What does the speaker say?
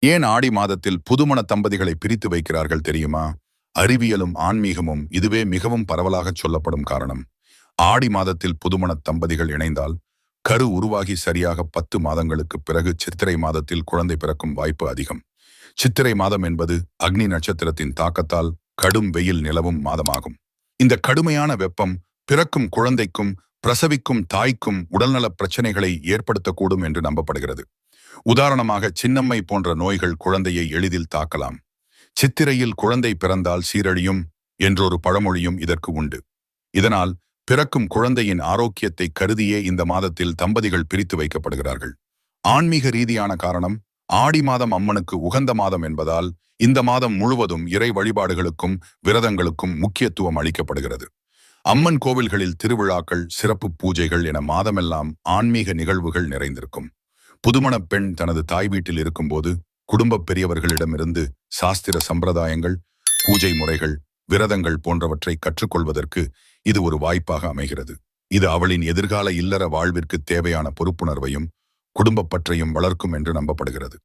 ஏன் ஆடி மாதத்தில் புதுமண தம்பதிகளை பிரித்து வைக்கிறார்கள் தெரியுமா? அறிவியலும் ஆன்மீகமும் இதுவே மிகவும் பரவலாகச் சொல்லப்படும் காரணம். ஆடி மாதத்தில் புதுமண தம்பதிகள் இணைந்தால் கரு உருவாகி சரியாக 10 மாதங்களுக்கு பிறகு சித்திரை மாதத்தில் குழந்தை பிறக்கும் வாய்ப்பு அதிகம். சித்திரை மாதம் என்பது அக்னி நட்சத்திரத்தின் தாக்கத்தால் கடும் வெயில் நிலவும் மாதமாகும். இந்த கடுமையான வெப்பம் பிறக்கும் குழந்தைக்கும் பிரசவிக்கும் தாய்க்கும் உடல்நலப் பிரச்சனைகளை ஏற்படுத்தக்கூடும் என்று நம்பப்படுகிறது. உதாரணமாக சின்னம்மை போன்ற நோய்கள் குழந்தையை எளிதில் தாக்கலாம். சித்திரையில் குழந்தை பிறந்தால் சீரழியும் என்றொரு பழமொழியும் இதற்கு உண்டு. இதனால் பிறக்கும் குழந்தையின் ஆரோக்கியத்தை கருதியே இந்த மாதத்தில் தம்பதிகள் பிரித்து வைக்கப்படுகிறார்கள். ஆன்மீக ரீதியான காரணம், ஆடி மாதம் அம்மனுக்கு உகந்த மாதம் என்பதால் இந்த மாதம் முழுவதும் இறை வழிபாடுகளுக்கும் விரதங்களுக்கும் முக்கியத்துவம் அளிக்கப்படுகிறது. அம்மன் கோவில்களில் திருவிழாக்கள், சிறப்பு பூஜைகள் என மாதமெல்லாம் ஆன்மீக நிகழ்வுகள் நிறைந்திருக்கும். புதுமணப் பெண் தனது தாய் வீட்டில் இருக்கும்போது குடும்பப் பெரியவர்களிடமிருந்து சாஸ்திர சம்பிரதாயங்கள், பூஜை முறைகள், விரதங்கள் போன்றவற்றை கற்றுக்கொள்வதற்கு இது ஒரு வாய்ப்பாக அமைகிறது. இது அவளின் எதிர்கால இல்லற வாழ்விற்கு தேவையான பொறுப்புணர்வையும் குடும்பப் பற்றையும் வளர்க்கும் என்று நம்பப்படுகிறது.